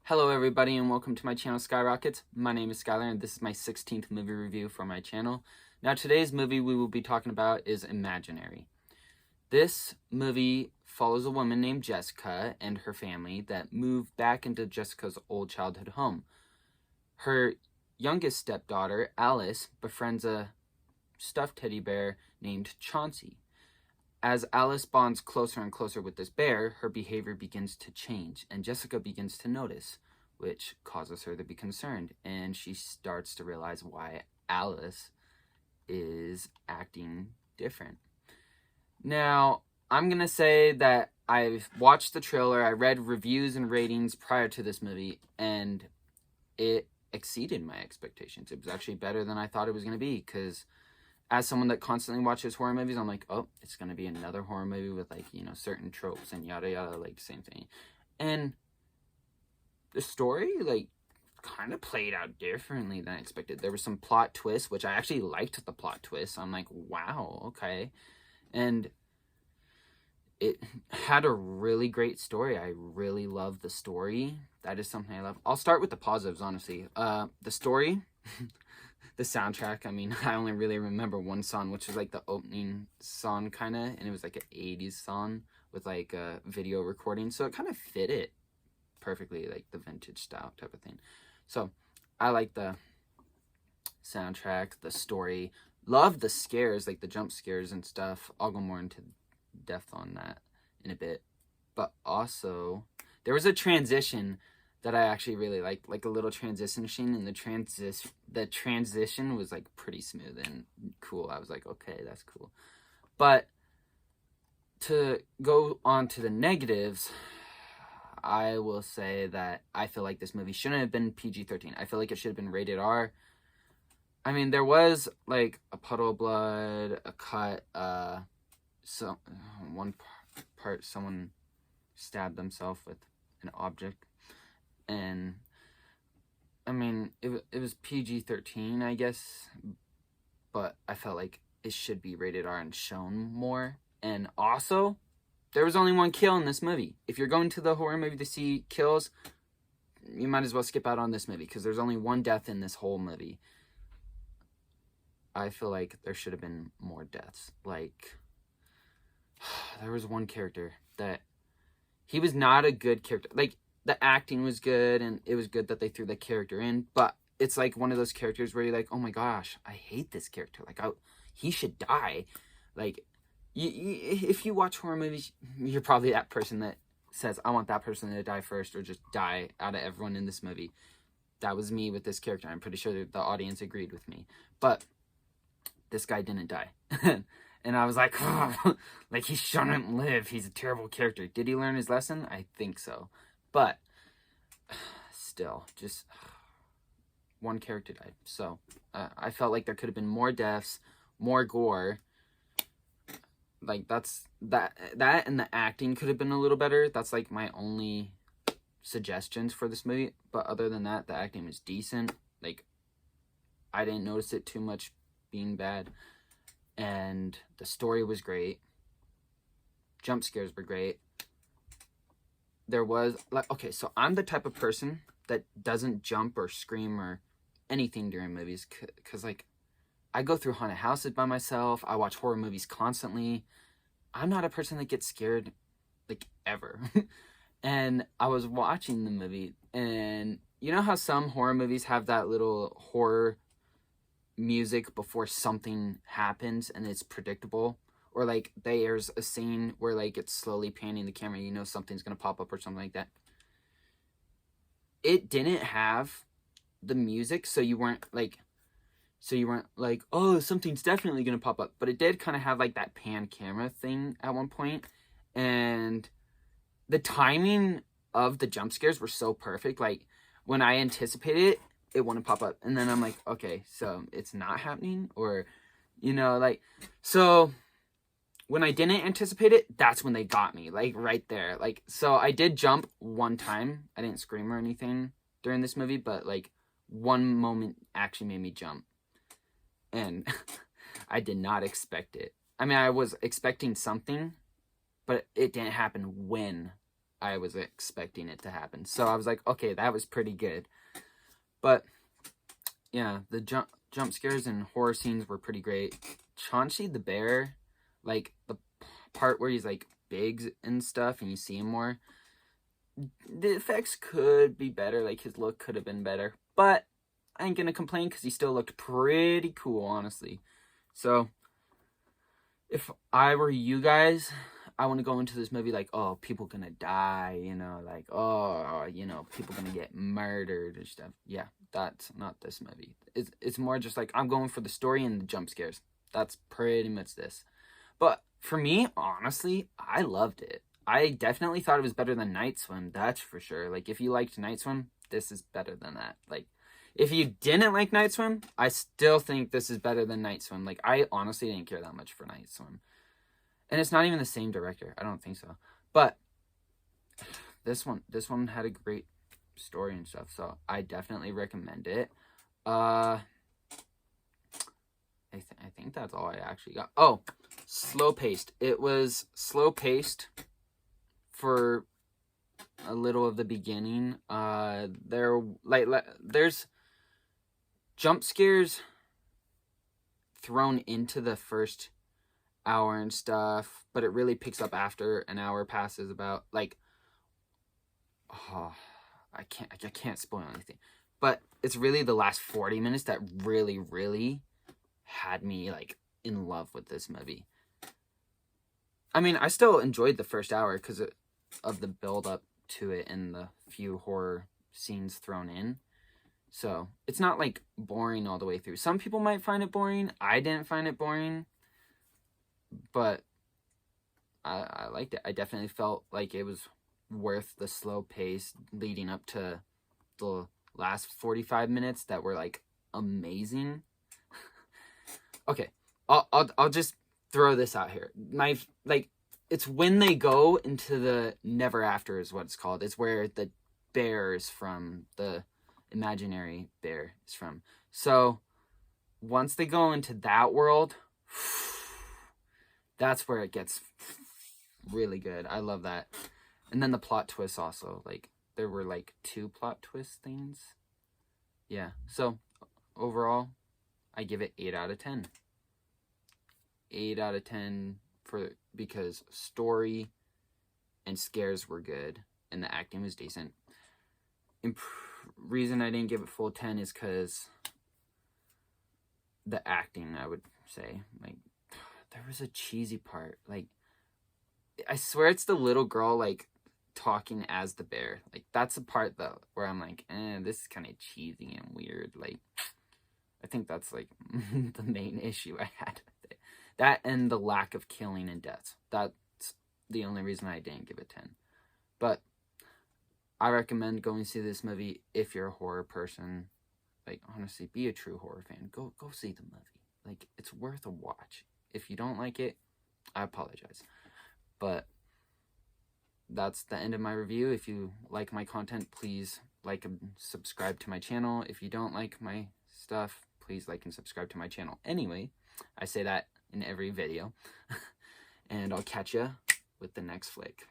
Hello everybody and welcome to my channel SKYROKKETS. My name is Skylar and this is my 16th movie review for my channel. Now today's movie we will be talking about is Imaginary. This movie follows a woman named Jessica and her family that move back into Jessica's old childhood home. Her youngest stepdaughter, Alice, befriends a stuffed teddy bear named Chauncey. As Alice bonds closer and closer with this bear, her behavior begins to change, and Jessica begins to notice, which causes her to be concerned, and she starts to realize why Alice is acting different. Now, I'm going to say that I've watched the trailer, I read reviews and ratings prior to this movie, and it exceeded my expectations. It was actually better than I thought it was going to be, because as someone that constantly watches horror movies, I'm like, oh, it's going to be another horror movie with, like, you know, certain tropes and yada yada, like, same thing. And the story, like, kind of played out differently than I expected. There was some plot twists, which I actually liked the plot twists. I'm like, wow, okay. And it had a really great story. I really love the story. That is something I love. I'll start with the positives, honestly. The story... The soundtrack, I mean, I only really remember one song, which was like the opening song kind of, and it was like an 80s song with like a video recording, so it kind of fit it perfectly, like the vintage style type of thing. So I like the soundtrack, the story, love the scares, like the jump scares and stuff. I'll go more into depth on that in a bit. But also, there was a transition that I actually really liked, like a little transition scene, and the transition was like pretty smooth and cool. I was like, okay, that's cool. But to go on to the negatives, I will say that I feel like this movie shouldn't have been PG-13. I feel like it should have been rated R. I mean, there was like a puddle of blood, a cut, so one part someone stabbed themselves with an object. And I mean, it was PG-13, I guess, but I felt like it should be rated R and shown more. And also, there was only one kill in this movie. If you're going to the horror movie to see kills, you might as well skip out on this movie, because there's only one death in this whole movie. I feel like there should have been more deaths. Like, there was one character that, he was not a good character. Like, the acting was good, and it was good that they threw the character in, but it's like one of those characters where you're like, oh my gosh, I hate this character. Like, he should die. Like, if you watch horror movies, you're probably that person that says, I want that person to die first, or just die out of everyone in this movie. That was me with this character. I'm pretty sure that the audience agreed with me. But this guy didn't die. And I was like, oh, like, he shouldn't live. He's a terrible character. Did he learn his lesson? I think so. But still, just one character died. So I felt like there could have been more deaths, more gore. Like, that and the acting could have been a little better. That's like my only suggestions for this movie. But other than that, the acting was decent. Like, I didn't notice it too much being bad. And the story was great. Jump scares were great. There was, like, okay, so I'm the type of person that doesn't jump or scream or anything during movies, because, like, I go through haunted houses by myself. I watch horror movies constantly. I'm not a person that gets scared, like, ever. And I was watching the movie, and you know how some horror movies have that little horror music before something happens and it's predictable? Or, like, there's a scene where, like, it's slowly panning the camera, you know something's going to pop up or something like that. It didn't have the music, so you weren't like, oh, something's definitely going to pop up. But it did kind of have, like, that pan camera thing at one point. And the timing of the jump scares were so perfect. Like, when I anticipated it, it wouldn't pop up. And then I'm like, okay, so it's not happening? Or, you know, like, so when I didn't anticipate it, that's when they got me, like, right there. Like, so I did jump one time. I didn't scream or anything during this movie, but, like, one moment actually made me jump. And I did not expect it. I mean, I was expecting something, but it didn't happen when I was expecting it to happen. So I was like, okay, that was pretty good. But yeah, the jump scares and horror scenes were pretty great. Chauncey the bear, like the part where he's like big and stuff and you see him more, the effects could be better. Like his look could have been better, but I ain't gonna complain because he still looked pretty cool, honestly. So if I were you guys, I want to go into this movie like, oh, people gonna die, you know, like, oh, you know, people gonna get murdered and stuff. Yeah, that's not this movie. It's more just like, I'm going for the story and the jump scares. That's pretty much this. But for me, honestly, I loved it. I definitely thought it was better than Night Swim, that's for sure. Like, if you liked Night Swim, this is better than that. Like, if you didn't like Night Swim, I still think this is better than Night Swim. Like, I honestly didn't care that much for Night Swim. And it's not even the same director. I don't think so. But this one had a great story and stuff. So I definitely recommend it. I think that's all I actually got. Oh, slow paced. It was slow paced for a little of the beginning. There's jump scares thrown into the first hour and stuff, but it really picks up after an hour passes. About like, oh, I can't spoil anything, but it's really the last 40 minutes that really had me like in love with this movie. I mean, I still enjoyed the first hour because of the build up to it and the few horror scenes thrown in. So it's not like boring all the way through. Some people might find it boring. I didn't find it boring, but I liked it. I definitely felt like it was worth the slow pace leading up to the last 45 minutes that were like amazing. Okay, I'll just throw this out here. It's when they go into the Never After is what it's called. It's where the bear is from, the imaginary bear is from. So once they go into that world, that's where it gets really good. I love that. And then the plot twists also. Like, there were like 2 plot twist things. Yeah. So overall, I give it 8 out of 10. 8 out of 10 because story and scares were good and the acting was decent. Reason I didn't give it full 10 is because the acting, I would say, like, there was a cheesy part. Like, I swear it's the little girl like talking as the bear. Like, that's the part though where I'm like, this is kind of cheesy and weird. Like, I think that's like the main issue I had with it. That and the lack of killing and deaths. That's the only reason I didn't give it 10. But I recommend going to see this movie if you're a horror person. Like, honestly, be a true horror fan. Go see the movie. Like, it's worth a watch. If you don't like it, I apologize. But that's the end of my review. If you like my content, please like and subscribe to my channel. If you don't like my stuff, please like and subscribe to my channel. Anyway, I say that in every video. And I'll catch ya with the next flick.